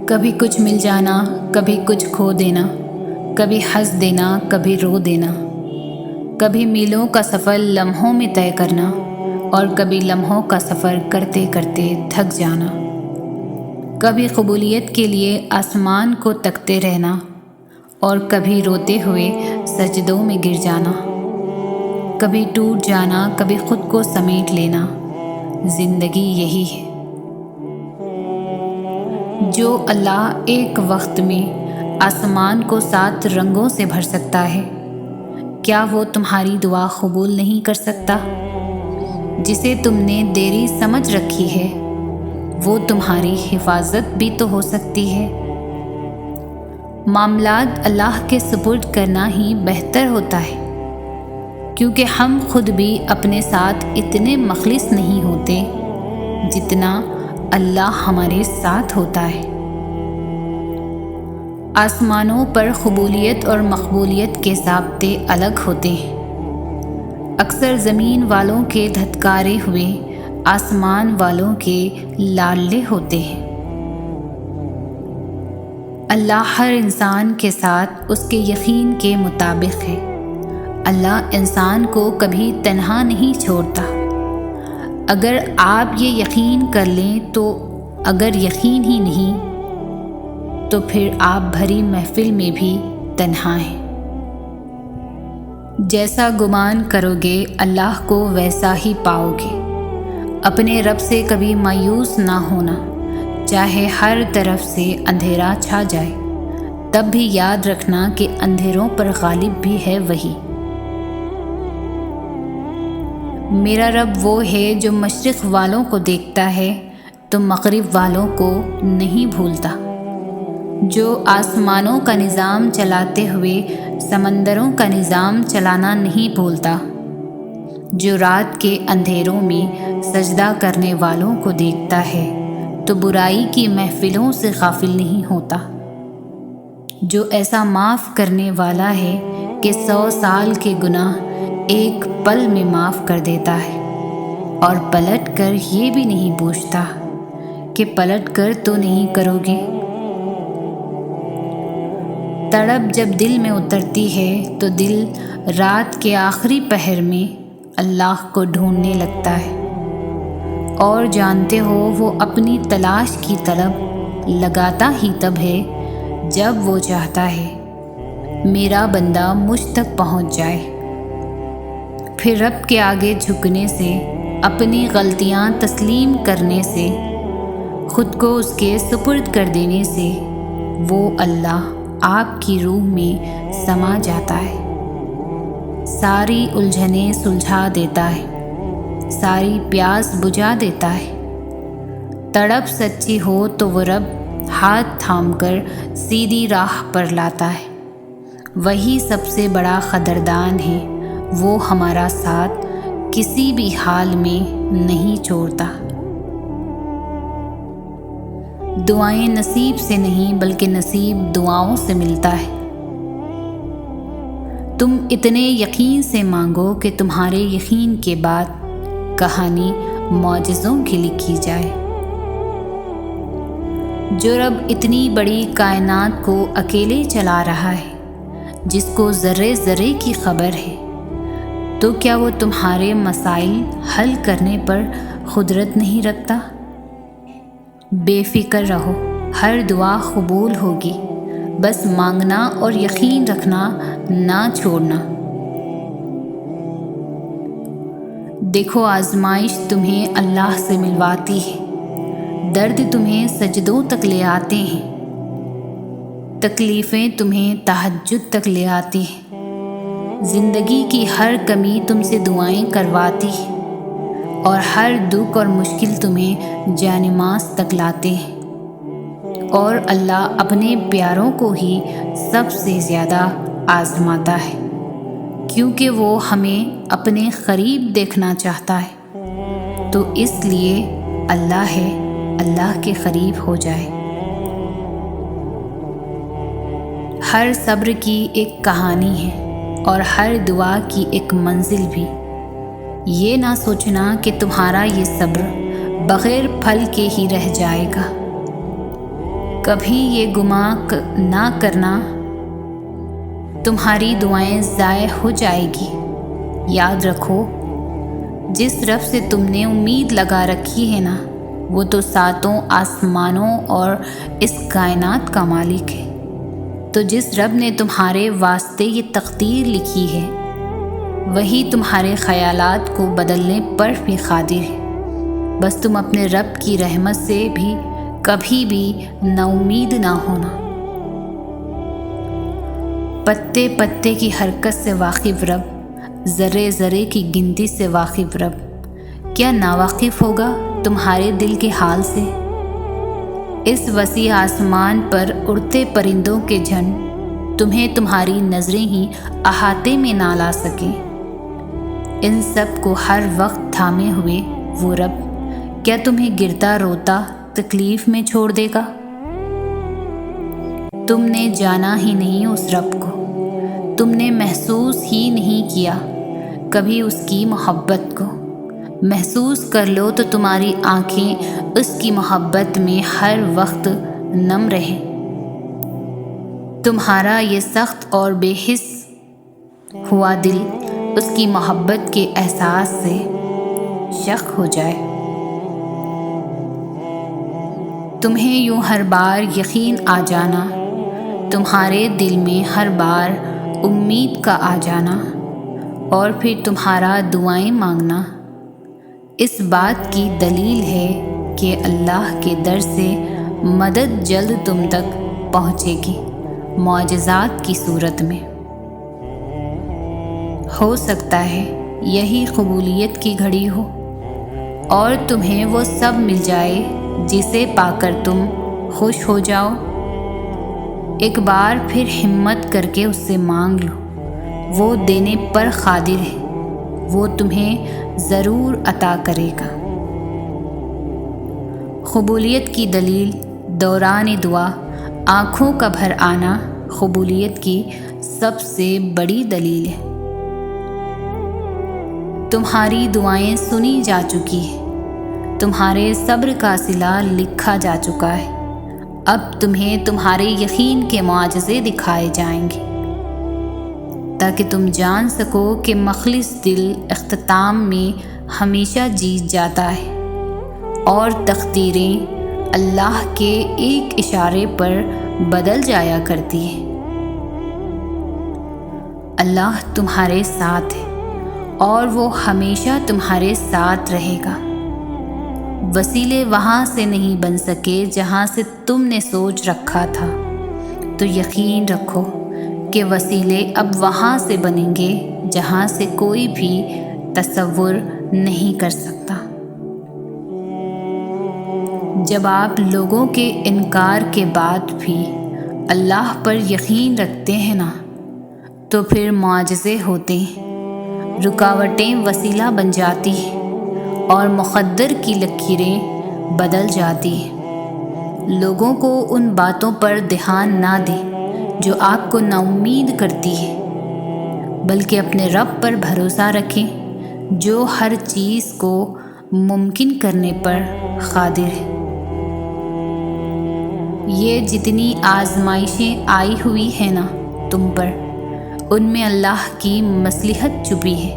کبھی کچھ مل جانا، کبھی کچھ کھو دینا، کبھی ہنس دینا، کبھی رو دینا، کبھی میلوں کا سفر لمحوں میں طے کرنا اور کبھی لمحوں کا سفر کرتے کرتے تھک جانا، کبھی قبولیت کے لیے آسمان کو تکتے رہنا اور کبھی روتے ہوئے سجدوں میں گر جانا، کبھی ٹوٹ جانا، کبھی خود کو سمیٹ لینا۔ زندگی یہی ہے۔ جو اللہ ایک وقت میں آسمان کو 7 رنگوں سے بھر سکتا ہے، کیا وہ تمہاری دعا قبول نہیں کر سکتا؟ جسے تم نے دیری سمجھ رکھی ہے، وہ تمہاری حفاظت بھی تو ہو سکتی ہے۔ معاملات اللہ کے سپرد کرنا ہی بہتر ہوتا ہے، کیونکہ ہم خود بھی اپنے ساتھ اتنے مخلص نہیں ہوتے جتنا اللہ ہمارے ساتھ ہوتا ہے۔ آسمانوں پر قبولیت اور مقبولیت کے ضابطے الگ ہوتے ہیں۔ اکثر زمین والوں کے دھتکارے ہوئے آسمان والوں کے لاڈلے ہوتے ہیں۔ اللہ ہر انسان کے ساتھ اس کے یقین کے مطابق ہے۔ اللہ انسان کو کبھی تنہا نہیں چھوڑتا۔ اگر آپ یہ یقین کر لیں تو اگر یقین ہی نہیں تو پھر آپ بھری محفل میں بھی تنہا ہیں۔ جیسا گمان کرو گے اللہ کو ویسا ہی پاؤ گے۔ اپنے رب سے کبھی مایوس نہ ہونا، چاہے ہر طرف سے اندھیرا چھا جائے، تب بھی یاد رکھنا کہ اندھیروں پر غالب بھی ہے وہی۔ میرا رب وہ ہے جو مشرق والوں کو دیکھتا ہے تو مغرب والوں کو نہیں بھولتا، جو آسمانوں کا نظام چلاتے ہوئے سمندروں کا نظام چلانا نہیں بھولتا، جو رات کے اندھیروں میں سجدہ کرنے والوں کو دیکھتا ہے تو برائی کی محفلوں سے غافل نہیں ہوتا، جو ایسا معاف کرنے والا ہے کہ 100 سال کے گناہ ایک پل میں معاف کر دیتا ہے، اور پلٹ کر یہ بھی نہیں پوچھتا کہ پلٹ کر تو نہیں کرو گے۔ تڑپ جب دل میں اترتی ہے تو دل رات کے آخری پہر میں اللہ کو ڈھونڈنے لگتا ہے، اور جانتے ہو وہ اپنی تلاش کی طلب لگاتا ہی تب ہے جب وہ چاہتا ہے میرا بندہ مجھ تک پہنچ جائے۔ پھر رب کے آگے جھکنے سے، اپنی غلطیاں تسلیم کرنے سے، خود کو اس کے سپرد کر دینے سے وہ اللہ آپ کی روح میں سما جاتا ہے، ساری الجھنیں سلجھا دیتا ہے، ساری پیاس بجھا دیتا ہے۔ تڑپ سچی ہو تو وہ رب ہاتھ تھام کر سیدھی راہ پر لاتا ہے، وہی سب سے بڑا قدردان ہے، وہ ہمارا ساتھ کسی بھی حال میں نہیں چھوڑتا۔ دعائیں نصیب سے نہیں بلکہ نصیب دعاؤں سے ملتا ہے۔ تم اتنے یقین سے مانگو کہ تمہارے یقین کے بعد کہانی معجزوں کی لکھی جائے۔ جو رب اتنی بڑی کائنات کو اکیلے چلا رہا ہے، جس کو ذرے ذرے کی خبر ہے، تو کیا وہ تمہارے مسائل حل کرنے پر قدرت نہیں رکھتا؟ بے فکر رہو، ہر دعا قبول ہوگی، بس مانگنا اور یقین رکھنا نہ چھوڑنا۔ دیکھو آزمائش تمہیں اللہ سے ملواتی ہے، درد تمہیں سجدوں تک لے آتے ہیں، تکلیفیں تمہیں تہجد تک لے آتی ہیں، زندگی کی ہر کمی تم سے دعائیں کرواتی ہے، اور ہر دکھ اور مشکل تمہیں جانماز تک لاتے ہیں، اور اللہ اپنے پیاروں کو ہی سب سے زیادہ آزماتا ہے، کیونکہ وہ ہمیں اپنے قریب دیکھنا چاہتا ہے، تو اس لیے اللہ ہے، اللہ کے قریب ہو جائے۔ ہر صبر کی ایک کہانی ہے اور ہر دعا کی ایک منزل بھی۔ یہ نہ سوچنا کہ تمہارا یہ صبر بغیر پھل کے ہی رہ جائے گا۔ کبھی یہ گمان نہ کرنا تمہاری دعائیں ضائع ہو جائے گی۔ یاد رکھو، جس رب سے تم نے امید لگا رکھی ہے نا، وہ تو ساتوں آسمانوں اور اس کائنات کا مالک ہے۔ تو جس رب نے تمہارے واسطے یہ تقدیر لکھی ہے، وہی تمہارے خیالات کو بدلنے پر بھی قادر ہے۔ بس تم اپنے رب کی رحمت سے بھی کبھی بھی نا امید نہ ہونا۔ پتے پتے کی حرکت سے واقف رب، ذرے ذرے کی گنتی سے واقف رب، کیا ناواقف ہوگا تمہارے دل کے حال سے؟ اس وسیع آسمان پر اڑتے پرندوں کے جھنڈ تمہیں تمہاری نظریں ہی احاطے میں نہ لا سکیں۔ ان سب کو ہر وقت تھامے ہوئے وہ رب کیا تمہیں گرتا روتا تکلیف میں چھوڑ دے گا؟ تم نے جانا ہی نہیں اس رب کو، تم نے محسوس ہی نہیں کیا کبھی اس کی محبت کو۔ محسوس کر لو تو تمہاری آنکھیں اس کی محبت میں ہر وقت نم رہیں۔ تمہارا یہ سخت اور بے حس ہوا دل اس کی محبت کے احساس سے شق ہو جائے۔ تمہیں یوں ہر بار یقین آ جانا، تمہارے دل میں ہر بار امید کا آ جانا، اور پھر تمہارا دعائیں مانگنا اس بات کی دلیل ہے کہ اللہ کے در سے مدد جلد تم تک پہنچے گی، معجزات کی صورت میں۔ ہو سکتا ہے یہی قبولیت کی گھڑی ہو اور تمہیں وہ سب مل جائے جسے پا کر تم خوش ہو جاؤ۔ ایک بار پھر ہمت کر کے اس سے مانگ لو، وہ دینے پر قادر ہے، وہ تمہیں ضرور عطا کرے گا۔ قبولیت کی دلیل دوران دعا آنکھوں کا بھر آنا قبولیت کی سب سے بڑی دلیل ہے۔ تمہاری دعائیں سنی جا چکی ہیں، تمہارے صبر کا صلہ لکھا جا چکا ہے۔ اب تمہیں تمہارے یقین کے معجزے دکھائے جائیں گے تاکہ تم جان سکو کہ مخلص دل اختتام میں ہمیشہ جیت جاتا ہے اور تقدیریں اللہ کے ایک اشارے پر بدل جایا کرتی ہیں۔ اللہ تمہارے ساتھ ہے اور وہ ہمیشہ تمہارے ساتھ رہے گا۔ وسیلے وہاں سے نہیں بن سکے جہاں سے تم نے سوچ رکھا تھا، تو یقین رکھو کہ وسیلے اب وہاں سے بنیں گے جہاں سے کوئی بھی تصور نہیں کر سکتا۔ جب آپ لوگوں کے انکار کے بعد بھی اللہ پر یقین رکھتے ہیں نا، تو پھر معجزے ہوتے ہیں، رکاوٹیں وسیلہ بن جاتی ہیں اور مقدر کی لکیریں بدل جاتی ہیں۔ لوگوں کو ان باتوں پر دھیان نہ دیں جو آپ کو نا امید کرتی ہے، بلکہ اپنے رب پر بھروسہ رکھیں جو ہر چیز کو ممکن کرنے پر قادر ہے۔ یہ جتنی آزمائشیں آئی ہوئی ہیں نا تم پر، ان میں اللہ کی مصلحت چھپی ہے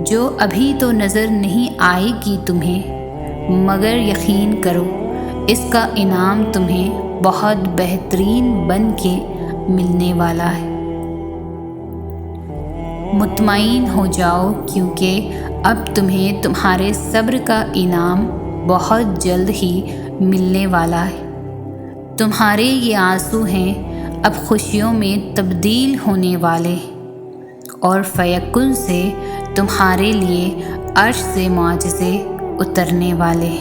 جو ابھی تو نظر نہیں آئے گی تمہیں، مگر یقین کرو اس کا انعام تمہیں بہت بہترین بن کے ملنے والا ہے۔ مطمئن ہو جاؤ کیونکہ اب تمہیں تمہارے صبر کا انعام بہت جلد ہی ملنے والا ہے۔ تمہارے یہ آنسو ہیں اب خوشیوں میں تبدیل ہونے والے، اور فیکن سے تمہارے لیے عرش سے معجزے اترنے والے۔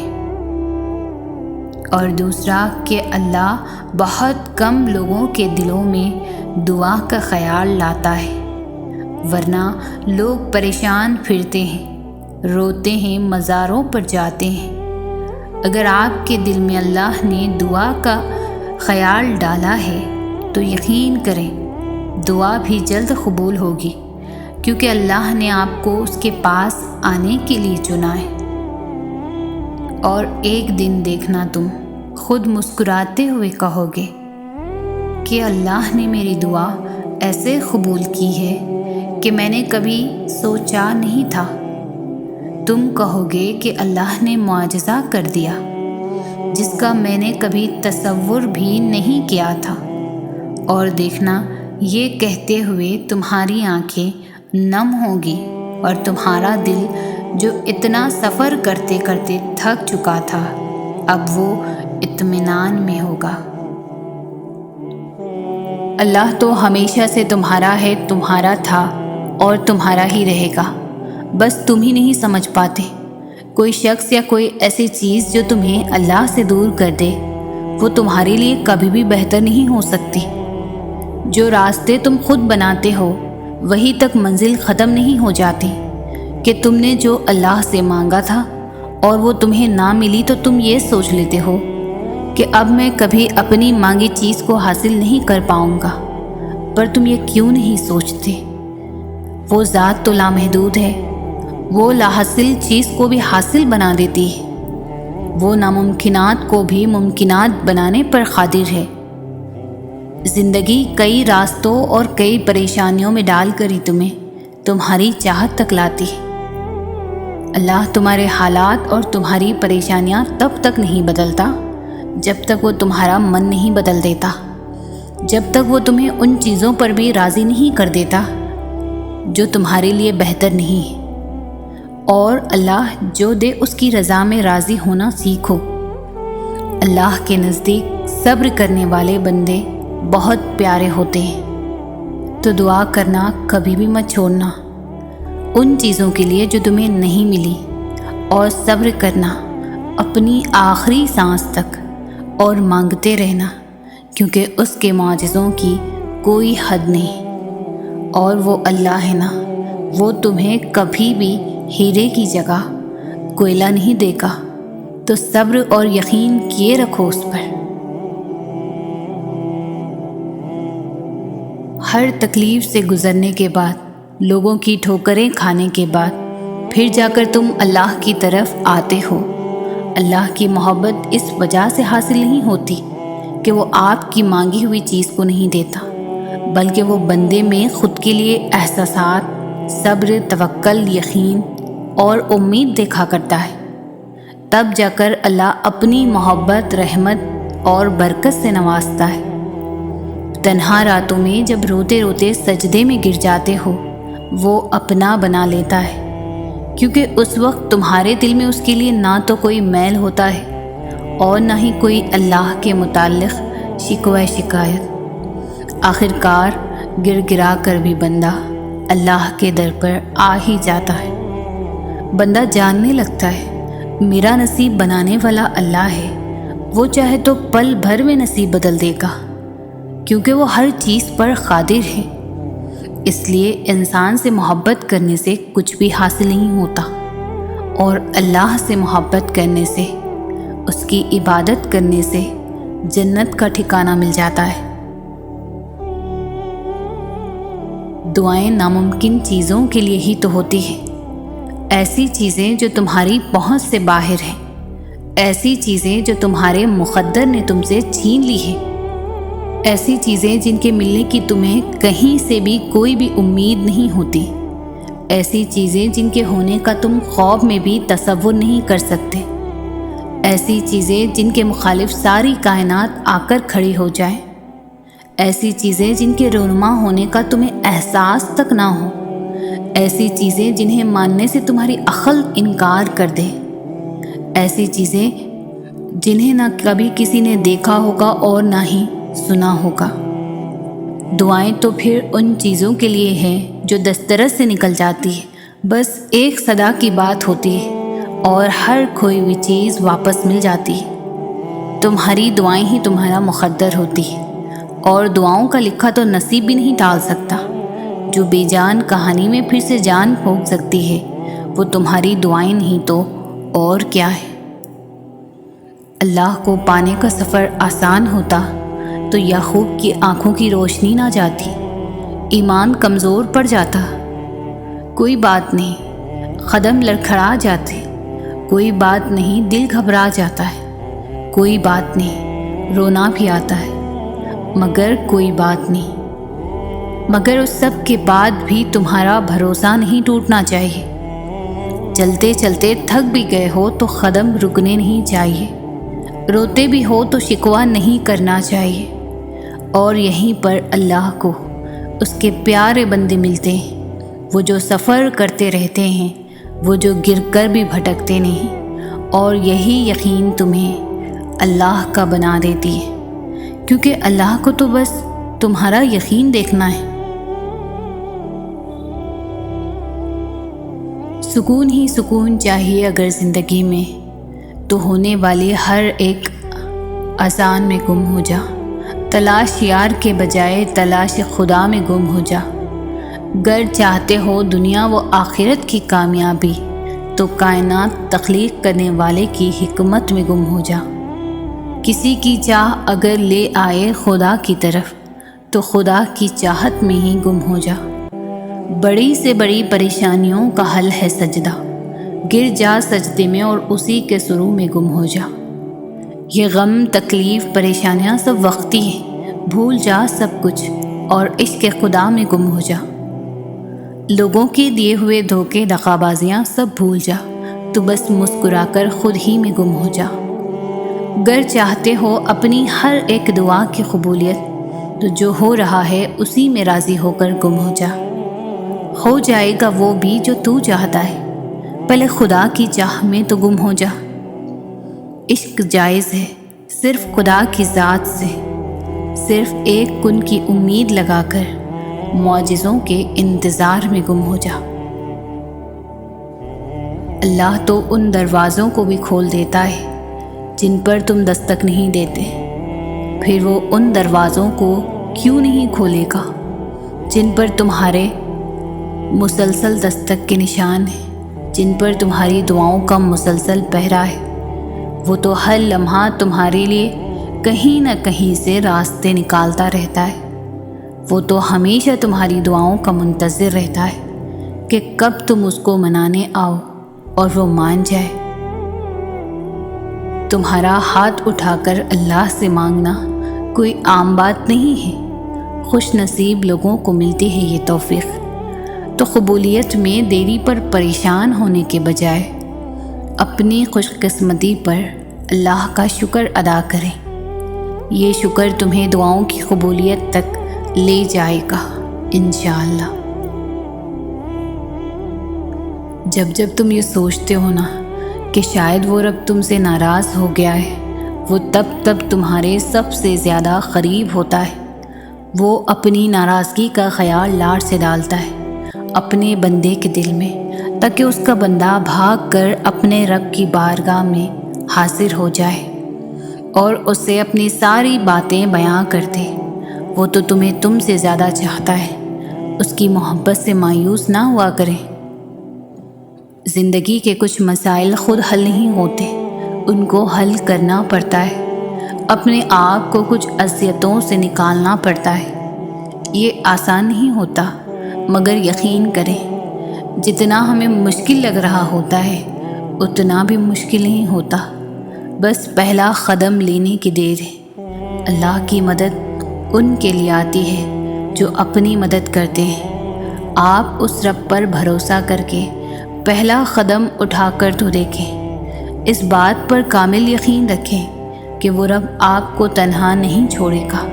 اور دوسرا کہ اللہ بہت کم لوگوں کے دلوں میں دعا کا خیال لاتا ہے، ورنہ لوگ پریشان پھرتے ہیں، روتے ہیں، مزاروں پر جاتے ہیں۔ اگر آپ کے دل میں اللہ نے دعا کا خیال ڈالا ہے تو یقین کریں دعا بھی جلد قبول ہوگی، کیونکہ اللہ نے آپ کو اس کے پاس آنے کے لیے چنا ہے۔ اور ایک دن دیکھنا تم خود مسکراتے ہوئے کہو گے کہ اللہ نے میری دعا ایسے قبول کی ہے کہ میں نے کبھی سوچا نہیں تھا۔ تم کہو گے کہ اللہ نے معجزہ کر دیا جس کا میں نے کبھی تصور بھی نہیں کیا تھا، اور دیکھنا یہ کہتے ہوئے تمہاری آنکھیں نم ہوگی اور تمہارا دل جو اتنا سفر کرتے کرتے تھک چکا تھا اب وہ اطمینان میں ہوگا۔ اللہ تو ہمیشہ سے تمہارا ہے، تمہارا تھا اور تمہارا ہی رہے گا، بس تم ہی نہیں سمجھ پاتے۔ کوئی شخص یا کوئی ایسی چیز جو تمہیں اللہ سے دور کر دے وہ تمہارے لیے کبھی بھی بہتر نہیں ہو سکتی۔ جو راستے تم خود بناتے ہو وہی تک منزل ختم نہیں ہو جاتی کہ تم نے جو اللہ سے مانگا تھا اور وہ تمہیں نہ ملی تو تم یہ سوچ لیتے ہو کہ اب میں کبھی اپنی مانگی چیز کو حاصل نہیں کر پاؤں گا، پر تم یہ کیوں نہیں سوچتے؟ وہ ذات تو لامحدود ہے، وہ لاحاصل چیز کو بھی حاصل بنا دیتی ہے، وہ ناممکنات کو بھی ممکنات بنانے پر قادر ہے۔ زندگی کئی راستوں اور کئی پریشانیوں میں ڈال کر ہی تمہیں تمہاری چاہت تک لاتی ہے۔ اللہ تمہارے حالات اور تمہاری پریشانیاں تب تک نہیں بدلتا جب تک وہ تمہارا من نہیں بدل دیتا، جب تک وہ تمہیں ان چیزوں پر بھی راضی نہیں کر دیتا جو تمہارے لیے بہتر نہیں ہے۔ اور اللہ جو دے اس کی رضا میں راضی ہونا سیکھو۔ اللہ کے نزدیک صبر کرنے والے بندے بہت پیارے ہوتے ہیں۔ تو دعا کرنا کبھی بھی مت چھوڑنا ان چیزوں کے لیے جو تمہیں نہیں ملی، اور صبر کرنا اپنی آخری سانس تک، اور مانگتے رہنا کیونکہ اس کے معجزوں کی کوئی حد نہیں۔ اور وہ اللہ ہے نا، وہ تمہیں کبھی بھی ہیرے کی جگہ کوئلہ نہیں دے گا، تو صبر اور یقین کیے رکھو اس پر۔ ہر تکلیف سے گزرنے کے بعد، لوگوں کی ٹھوکریں کھانے کے بعد، پھر جا کر تم اللہ کی طرف آتے ہو۔ اللہ کی محبت اس وجہ سے حاصل نہیں ہوتی کہ وہ آپ کی مانگی ہوئی چیز کو نہیں دیتا، بلکہ وہ بندے میں خود کے لیے احساسات، صبر، توکل، یقین اور امید دیکھا کرتا ہے۔ تب جا کر اللہ اپنی محبت، رحمت اور برکت سے نوازتا ہے۔ تنہا راتوں میں جب روتے روتے سجدے میں گر جاتے ہو وہ اپنا بنا لیتا ہے، کیونکہ اس وقت تمہارے دل میں اس کے لیے نہ تو کوئی میل ہوتا ہے اور نہ ہی کوئی اللہ کے متعلق شکوہ شکایت۔ آخر کار گر گرا کر بھی بندہ اللہ کے در پر آ ہی جاتا ہے۔ بندہ جاننے لگتا ہے میرا نصیب بنانے والا اللہ ہے، وہ چاہے تو پل بھر میں نصیب بدل دے گا، کیونکہ وہ ہر چیز پر قادر ہے۔ اس لیے انسان سے محبت کرنے سے کچھ بھی حاصل نہیں ہوتا، اور اللہ سے محبت کرنے سے، اس کی عبادت کرنے سے جنت کا ٹھکانہ مل جاتا ہے۔ دعائیں ناممکن چیزوں کے لیے ہی تو ہوتی ہیں، ایسی چیزیں جو تمہاری پہنچ سے باہر ہیں، ایسی چیزیں جو تمہارے مقدر نے تم سے چھین لی ہیں، ایسی چیزیں جن کے ملنے کی تمہیں کہیں سے بھی کوئی بھی امید نہیں ہوتی، ایسی چیزیں جن کے ہونے کا تم خواب میں بھی تصور نہیں کر سکتے، ایسی چیزیں جن کے مخالف ساری کائنات آ کر کھڑی ہو جائے، ایسی چیزیں جن کے رونما ہونے کا تمہیں احساس تک نہ ہو، ایسی چیزیں جنہیں ماننے سے تمہاری عقل انکار کر دے، ایسی چیزیں جنہیں نہ کبھی کسی نے دیکھا ہوگا اور نہ ہی سنا ہوگا۔ دعائیں تو پھر ان چیزوں کے لیے ہیں جو دسترس سے نکل جاتی ہے، بس ایک صدا کی بات ہوتی ہے اور ہر کھوئی ہوئی چیز واپس مل جاتی ہے۔ تمہاری دعائیں ہی تمہارا مقدر ہوتی ہے، اور دعاؤں کا لکھا تو نصیب بھی نہیں ٹال سکتا۔ جو بے جان کہانی میں پھر سے جان پھونک سکتی ہے وہ تمہاری دعائیں نہیں تو اور کیا ہے۔ اللہ کو پانے کا سفر آسان ہوتا تو یعقوب کی آنکھوں کی روشنی نہ جاتی، ایمان کمزور پڑ جاتا۔ کوئی بات نہیں، قدم لڑکھڑا جاتے، کوئی بات نہیں، دل گھبرا جاتا ہے، کوئی بات نہیں، رونا بھی آتا ہے، مگر کوئی بات نہیں۔ مگر اس سب کے بعد بھی تمہارا بھروسہ نہیں ٹوٹنا چاہیے۔ چلتے چلتے تھک بھی گئے ہو تو قدم رکنے نہیں چاہیے، روتے بھی ہو تو شکوہ نہیں کرنا چاہیے۔ اور یہیں پر اللہ کو اس کے پیارے بندے ملتے ہیں، وہ جو سفر کرتے رہتے ہیں، وہ جو گر کر بھی بھٹکتے نہیں، اور یہی یقین تمہیں اللہ کا بنا دیتی ہے، کیونکہ اللہ کو تو بس تمہارا یقین دیکھنا ہے۔ سکون ہی سکون چاہیے اگر زندگی میں، تو ہونے والی ہر ایک آسان میں گم ہو جا، تلاش یار کے بجائے تلاش خدا میں گم ہو جا۔ گر چاہتے ہو دنیا و آخرت کی کامیابی، تو کائنات تخلیق کرنے والے کی حکمت میں گم ہو جا۔ کسی کی چاہ اگر لے آئے خدا کی طرف، تو خدا کی چاہت میں ہی گم ہو جا۔ بڑی سے بڑی پریشانیوں کا حل ہے سجدہ، گر جا سجدے میں اور اسی کے شروع میں گم ہو جا۔ یہ غم تکلیف پریشانیاں سب وقتی ہیں، بھول جا سب کچھ اور عشق خدا میں گم ہو جا۔ لوگوں کے دیے ہوئے دھوکے دغا بازیاں سب بھول جا، تو بس مسکرا کر خود ہی میں گم ہو جا۔ گر چاہتے ہو اپنی ہر ایک دعا کی قبولیت، تو جو ہو رہا ہے اسی میں راضی ہو کر گم ہو جا۔ ہو جائے گا وہ بھی جو تو چاہتا ہے، پہلے خدا کی چاہ میں تو گم ہو جا۔ عشق جائز ہے صرف خدا کی ذات سے، صرف ایک کن کی امید لگا کر معجزوں کے انتظار میں گم ہو جا۔ اللہ تو ان دروازوں کو بھی کھول دیتا ہے جن پر تم دستک نہیں دیتے، پھر وہ ان دروازوں کو کیوں نہیں کھولے گا جن پر تمہارے مسلسل دستک کے نشان ہیں، جن پر تمہاری دعاؤں کا مسلسل پہرا ہے۔ وہ تو ہر لمحہ تمہارے لیے کہیں نہ کہیں سے راستے نکالتا رہتا ہے۔ وہ تو ہمیشہ تمہاری دعاؤں کا منتظر رہتا ہے کہ کب تم اس کو منانے آؤ اور وہ مان جائے۔ تمہارا ہاتھ اٹھا کر اللہ سے مانگنا کوئی عام بات نہیں ہے، خوش نصیب لوگوں کو ملتی ہے یہ توفیق۔ تو قبولیت میں دیری پر پریشان ہونے کے بجائے اپنی خوش قسمتی پر اللہ کا شکر ادا کریں۔ یہ شکر تمہیں دعاؤں کی قبولیت تک لے جائے گا انشاءاللہ۔ جب جب تم یہ سوچتے ہو نا کہ شاید وہ رب تم سے ناراض ہو گیا ہے، وہ تب تمہارے سب سے زیادہ قریب ہوتا ہے۔ وہ اپنی ناراضگی کا خیال لاڑ سے ڈالتا ہے اپنے بندے کے دل میں، تاکہ اس کا بندہ بھاگ کر اپنے رب کی بارگاہ میں حاضر ہو جائے اور اس سے اپنی ساری باتیں بیان کر دے۔ وہ تو تمہیں تم سے زیادہ چاہتا ہے، اس کی محبت سے مایوس نہ ہوا کریں۔ زندگی کے کچھ مسائل خود حل نہیں ہوتے، ان کو حل کرنا پڑتا ہے، اپنے آپ کو کچھ اذیتوں سے نکالنا پڑتا ہے۔ یہ آسان نہیں ہوتا، مگر یقین کریں جتنا ہمیں مشکل لگ رہا ہوتا ہے اتنا بھی مشکل نہیں ہوتا، بس پہلا قدم لینے کی دیر ہے۔ اللہ کی مدد ان کے لیے آتی ہے جو اپنی مدد کرتے ہیں۔ آپ اس رب پر بھروسہ کر کے پہلا قدم اٹھا کر تو دیکھیں، اس بات پر کامل یقین رکھیں کہ وہ رب آپ کو تنہا نہیں چھوڑے گا۔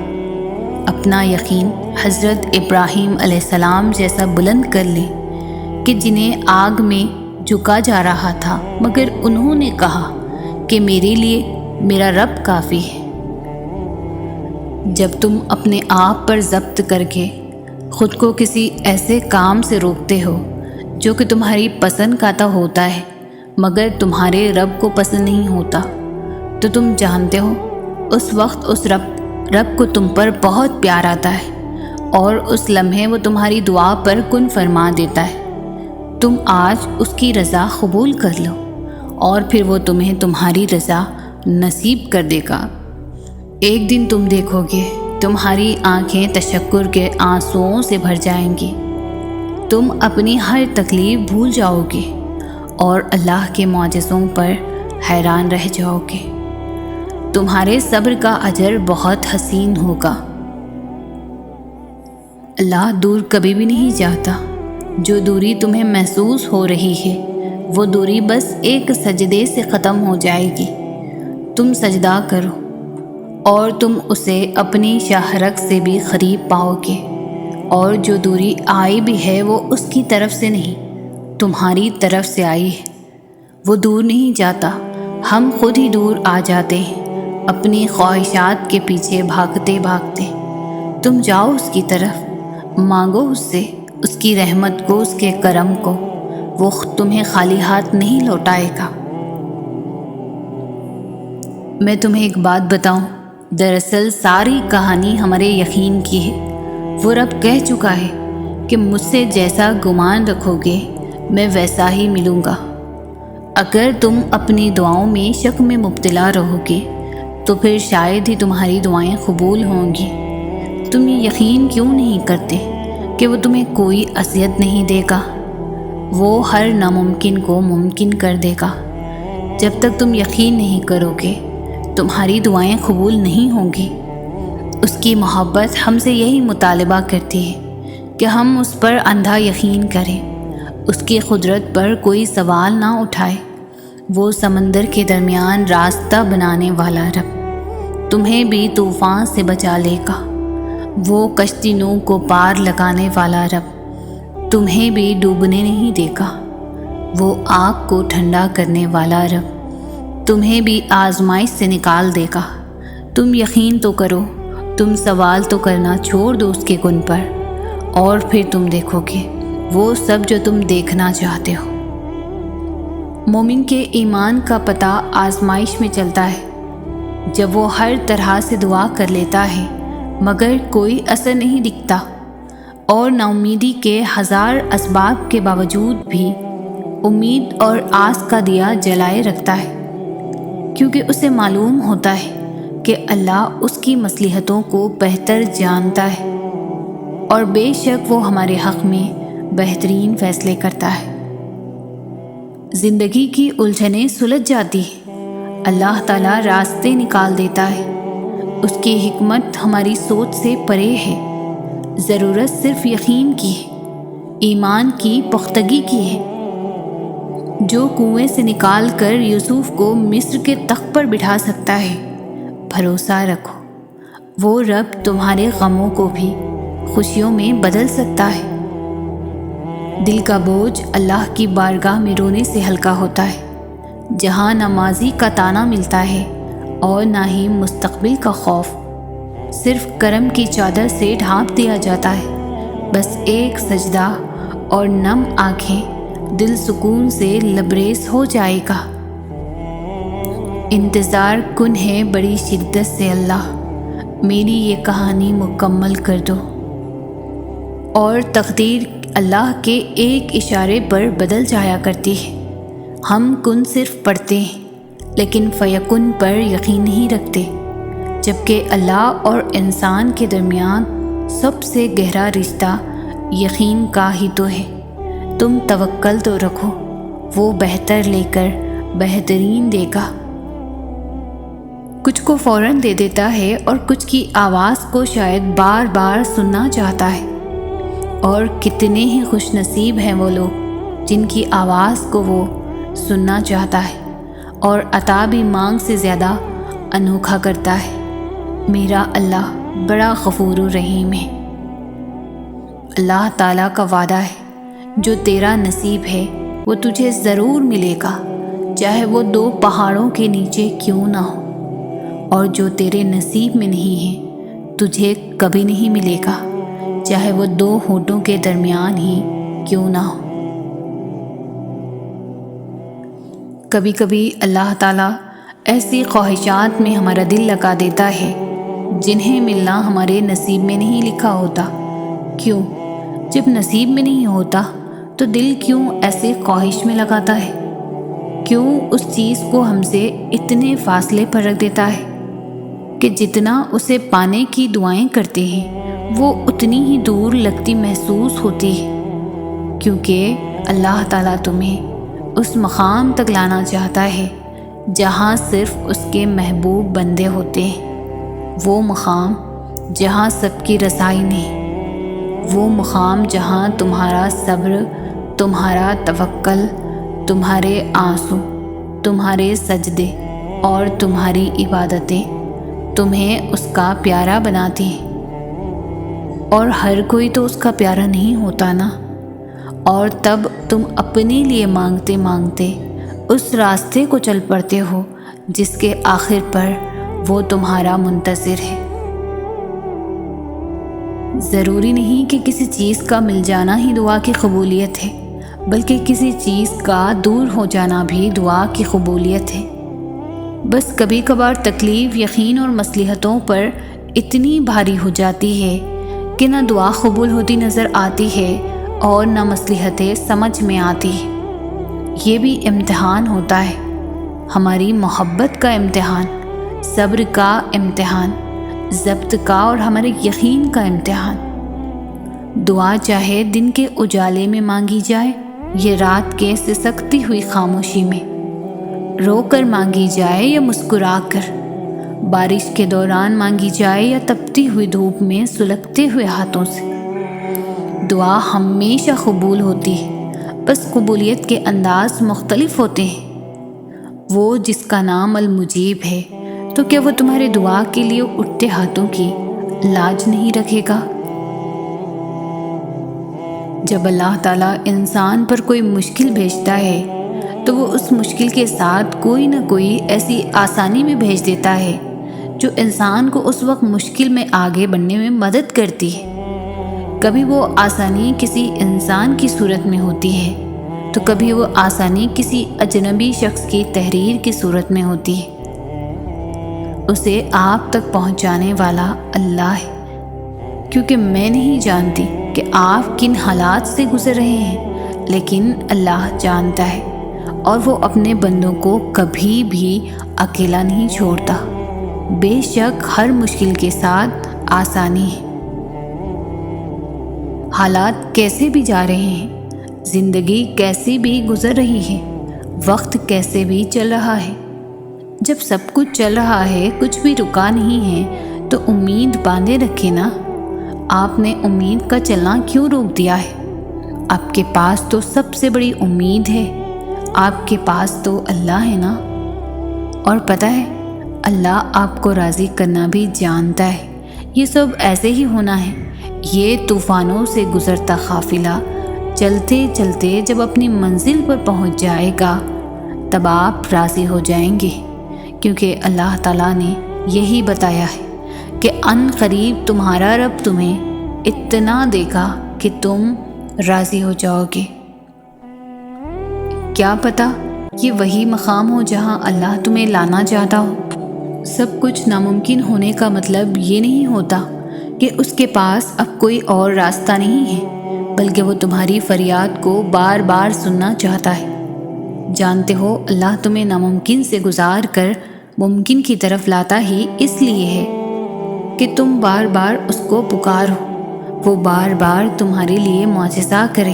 اپنا یقین حضرت ابراہیم علیہ السلام جیسا بلند کر لیں کہ جنہیں آگ میں جھکا جا رہا تھا، مگر انہوں نے کہا کہ میرے لیے میرا رب کافی ہے۔ جب تم اپنے آپ پر ضبط کر کے خود کو کسی ایسے کام سے روکتے ہو جو کہ تمہاری پسند کا تو ہوتا ہے مگر تمہارے رب کو پسند نہیں ہوتا، تو تم جانتے ہو اس وقت اس رب کو تم پر بہت پیار آتا ہے اور اس لمحے وہ تمہاری دعا پر کن فرما دیتا ہے۔ تم آج اس کی رضا قبول کر لو اور پھر وہ تمہیں تمہاری رضا نصیب کر دے گا۔ ایک دن تم دیکھو گے تمہاری آنکھیں تشکر کے آنسوؤں سے بھر جائیں گی، تم اپنی ہر تکلیف بھول جاؤ گے اور اللہ کے معجزوں پر حیران رہ جاؤ گے۔ تمہارے صبر کا اجر بہت حسین ہوگا۔ اللہ دور کبھی بھی نہیں جاتا۔ جو دوری تمہیں محسوس ہو رہی ہے وہ دوری بس ایک سجدے سے ختم ہو جائے گی۔ تم سجدہ کرو اور تم اسے اپنی شاہرگ سے بھی قریب پاؤ گے، اور جو دوری آئی بھی ہے وہ اس کی طرف سے نہیں، تمہاری طرف سے آئی ہے۔ وہ دور نہیں جاتا، ہم خود ہی دور آ جاتے ہیں اپنی خواہشات کے پیچھے بھاگتے بھاگتے۔ تم جاؤ اس کی طرف، مانگو اس سے اس کی رحمت کو، اس کے کرم کو، وہ تمہیں خالی ہاتھ نہیں لوٹائے گا۔ میں تمہیں ایک بات بتاؤں، دراصل ساری کہانی ہمارے یقین کی ہے۔ وہ رب کہہ چکا ہے کہ مجھ سے جیسا گمان رکھو گے میں ویسا ہی ملوں گا۔ اگر تم اپنی دعاؤں میں شک میں مبتلا رہو گے تو پھر شاید ہی تمہاری دعائیں قبول ہوں گی۔ تم یہ یقین کیوں نہیں کرتے کہ وہ تمہیں کوئی اذیت نہیں دے گا؟ وہ ہر ناممکن کو ممکن کر دے گا۔ جب تک تم یقین نہیں کرو گے تمہاری دعائیں قبول نہیں ہوں گی۔ اس کی محبت ہم سے یہی مطالبہ کرتی ہے کہ ہم اس پر اندھا یقین کریں، اس کی قدرت پر کوئی سوال نہ اٹھائے۔ وہ سمندر کے درمیان راستہ بنانے والا رب تمہیں بھی طوفان سے بچا لے گا۔ وہ کشتی نوح کو پار لگانے والا رب تمہیں بھی ڈوبنے نہیں دے گا۔ وہ آگ کو ٹھنڈا کرنے والا رب تمہیں بھی آزمائش سے نکال دے گا۔ تم یقین تو کرو، تم سوال تو کرنا چھوڑ دو اس کے گن پر، اور پھر تم دیکھو گے وہ سب جو تم دیکھنا چاہتے ہو۔ مومن کے ایمان کا پتہ آزمائش میں چلتا ہے، جب وہ ہر طرح سے دعا کر لیتا ہے مگر کوئی اثر نہیں دکھتا، اور نا امیدی کے ہزار اسباب کے باوجود بھی امید اور آس کا دیا جلائے رکھتا ہے، کیونکہ اسے معلوم ہوتا ہے کہ اللہ اس کی مصلحتوں کو بہتر جانتا ہے، اور بے شک وہ ہمارے حق میں بہترین فیصلے کرتا ہے۔ زندگی کی الجھنیں سلجھ جاتی ہیں، اللہ تعالیٰ راستے نکال دیتا ہے۔ اس کی حکمت ہماری سوچ سے پرے ہے۔ ضرورت صرف یقین کی ہے، ایمان کی پختگی کی ہے۔ جو کنویں سے نکال کر یوسف کو مصر کے تخت پر بٹھا سکتا ہے، بھروسہ رکھو وہ رب تمہارے غموں کو بھی خوشیوں میں بدل سکتا ہے۔ دل کا بوجھ اللہ کی بارگاہ میں رونے سے ہلکا ہوتا ہے، جہاں نہ ماضی کا تانا ملتا ہے اور نہ ہی مستقبل کا خوف۔ صرف کرم کی چادر سے ڈھانپ دیا جاتا ہے، بس ایک سجدہ اور نم آنکھیں، دل سکون سے لبریز ہو جائے گا۔ انتظار کن ہے بڑی شدت سے اللہ، میری یہ کہانی مکمل کر دو۔ اور تقدیر اللہ کے ایک اشارے پر بدل جایا کرتی ہے۔ ہم کن صرف پڑھتے ہیں لیکن فیکن پر یقین نہیں رکھتے، جبکہ اللہ اور انسان کے درمیان سب سے گہرا رشتہ یقین کا ہی تو ہے۔ تم توکل تو رکھو، وہ بہتر لے کر بہترین دے گا۔ کچھ کو فوراً دے دیتا ہے اور کچھ کی آواز کو شاید بار بار سننا چاہتا ہے، اور کتنے ہی خوش نصیب ہیں وہ لوگ جن کی آواز کو وہ سننا چاہتا ہے، اور عطا بھی مانگ سے زیادہ انوکھا کرتا ہے۔ میرا اللہ بڑا غفور و رحیم ہے۔ اللہ تعالیٰ کا وعدہ ہے، جو تیرا نصیب ہے وہ تجھے ضرور ملے گا، چاہے وہ 2 پہاڑوں کے نیچے کیوں نہ ہو، اور جو تیرے نصیب میں نہیں ہے تجھے کبھی نہیں ملے گا، چاہے وہ 2 ہونٹوں کے درمیان ہی کیوں نہ ہو۔ کبھی کبھی اللہ تعالیٰ ایسی خواہشات میں ہمارا دل لگا دیتا ہے جنہیں ملنا ہمارے نصیب میں نہیں لکھا ہوتا۔ کیوں؟ جب نصیب میں نہیں ہوتا تو دل کیوں ایسے خواہش میں لگاتا ہے؟ کیوں اس چیز کو ہم سے اتنے فاصلے پر رکھ دیتا ہے کہ جتنا اسے پانے کی دعائیں کرتے ہیں وہ اتنی ہی دور لگتی محسوس ہوتی ہے؟ کیونکہ اللہ تعالیٰ تمہیں اس مقام تک لانا چاہتا ہے جہاں صرف اس کے محبوب بندے ہوتے ہیں، وہ مقام جہاں سب کی رضائی نہیں، وہ مقام جہاں تمہارا صبر، تمہارا توکل، تمہارے آنسو، تمہارے سجدے اور تمہاری عبادتیں تمہیں اس کا پیارا بناتی ہیں۔ اور ہر کوئی تو اس کا پیارا نہیں ہوتا نا، اور تب تم اپنے لیے مانگتے مانگتے اس راستے کو چل پڑتے ہو جس کے آخر پر وہ تمہارا منتظر ہے۔ ضروری نہیں کہ کسی چیز کا مل جانا ہی دعا کی قبولیت ہے، بلکہ کسی چیز کا دور ہو جانا بھی دعا کی قبولیت ہے۔ بس کبھی کبھار تکلیف، یقین اور مصلحتوں پر اتنی بھاری ہو جاتی ہے کہ نہ دعا قبول ہوتی نظر آتی ہے اور نہ مصلحتیں سمجھ میں آتی ہے۔ یہ بھی امتحان ہوتا ہے، ہماری محبت کا امتحان، صبر کا امتحان، ضبط کا اور ہمارے یقین کا امتحان۔ دعا چاہے دن کے اجالے میں مانگی جائے، یہ رات کے سسکتی ہوئی خاموشی میں، رو کر مانگی جائے یا مسکرا کر، بارش کے دوران مانگی جائے یا تپتی ہوئی دھوپ میں سلگتے ہوئے ہاتھوں سے، دعا ہمیشہ قبول ہوتی ہے۔ بس قبولیت کے انداز مختلف ہوتے ہیں۔ وہ جس کا نام المجیب ہے، تو کیا وہ تمہارے دعا کے لیے اٹھتے ہاتھوں کی لاج نہیں رکھے گا؟ جب اللہ تعالیٰ انسان پر کوئی مشکل بھیجتا ہے تو وہ اس مشکل کے ساتھ کوئی نہ کوئی ایسی آسانی بھی بھیج دیتا ہے جو انسان کو اس وقت مشکل میں آگے بڑھنے میں مدد کرتی ہے۔ کبھی وہ آسانی کسی انسان کی صورت میں ہوتی ہے تو کبھی وہ آسانی کسی اجنبی شخص کی تحریر کی صورت میں ہوتی ہے۔ اسے آپ تک پہنچانے والا اللہ ہے، کیونکہ میں نہیں جانتی کہ آپ کن حالات سے گزر رہے ہیں، لیکن اللہ جانتا ہے، اور وہ اپنے بندوں کو کبھی بھی اکیلا نہیں چھوڑتا۔ بے شک ہر مشکل کے ساتھ آسانی ہے۔ حالات کیسے بھی جا رہے ہیں، زندگی کیسی بھی گزر رہی ہے، وقت کیسے بھی چل رہا ہے، جب سب کچھ چل رہا ہے، کچھ بھی رکا نہیں ہے، تو امید باندھے رکھے نا۔ آپ نے امید کا چلنا کیوں روک دیا ہے؟ آپ کے پاس تو سب سے بڑی امید ہے، آپ کے پاس تو اللہ ہے نا۔ اور پتہ ہے، اللہ آپ کو راضی کرنا بھی جانتا ہے۔ یہ سب ایسے ہی ہونا ہے۔ یہ طوفانوں سے گزرتا قافلہ چلتے چلتے جب اپنی منزل پر پہنچ جائے گا تب آپ راضی ہو جائیں گے، کیونکہ اللہ تعالیٰ نے یہی بتایا ہے کہ ان قریب تمہارا رب تمہیں اتنا دے گا کہ تم راضی ہو جاؤ گے۔ کیا پتہ یہ وہی مقام ہو جہاں اللہ تمہیں لانا چاہتا ہو۔ سب کچھ ناممکن ہونے کا مطلب یہ نہیں ہوتا کہ اس کے پاس اب کوئی اور راستہ نہیں ہے، بلکہ وہ تمہاری فریاد کو بار بار سننا چاہتا ہے۔ جانتے ہو، اللہ تمہیں ناممکن سے گزار کر ممکن کی طرف لاتا ہی اس لیے ہے کہ تم بار بار اس کو پکارو، وہ بار بار تمہارے لیے معجزہ کرے۔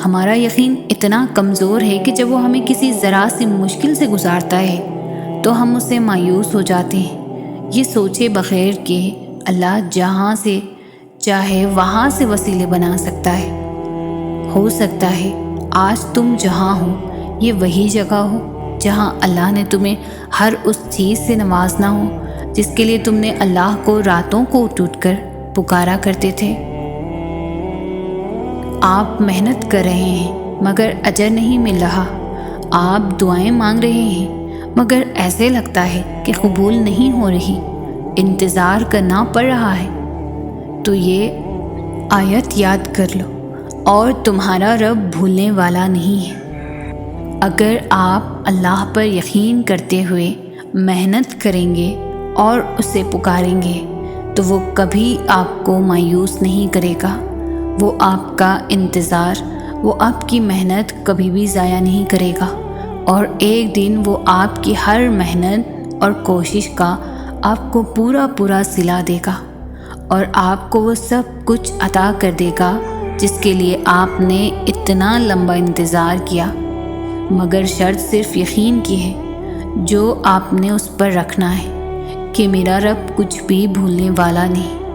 ہمارا یقین اتنا کمزور ہے کہ جب وہ ہمیں کسی ذرا سی مشکل سے گزارتا ہے تو ہم اس سے مایوس ہو جاتے ہیں، یہ سوچے بغیر کہ اللہ جہاں سے چاہے وہاں سے وسیلے بنا سکتا ہے۔ ہو سکتا ہے آج تم جہاں ہو یہ وہی جگہ ہو جہاں اللہ نے تمہیں ہر اس چیز سے نوازنا ہو جس کے لیے تم نے اللہ کو راتوں کو اٹھ اٹھ کر پکارا کرتے تھے۔ آپ محنت کر رہے ہیں مگر اجر نہیں مل رہا، آپ دعائیں مانگ رہے ہیں مگر ایسے لگتا ہے کہ قبول نہیں ہو رہی، انتظار کرنا پڑ رہا ہے، تو یہ آیت یاد کر لو، اور تمہارا رب بھولنے والا نہیں ہے۔ اگر آپ اللہ پر یقین کرتے ہوئے محنت کریں گے اور اسے پکاریں گے تو وہ کبھی آپ کو مایوس نہیں کرے گا، وہ آپ کا انتظار، وہ آپ کی محنت کبھی بھی ضائع نہیں کرے گا، اور ایک دن وہ آپ کی ہر محنت اور کوشش کا آپ کو پورا پورا صلہ دے گا، اور آپ کو وہ سب کچھ عطا کر دے گا جس کے لیے آپ نے اتنا لمبا انتظار کیا۔ مگر شرط صرف یقین کی ہے، جو آپ نے اس پر رکھنا ہے کہ میرا رب کچھ بھی بھولنے والا نہیں۔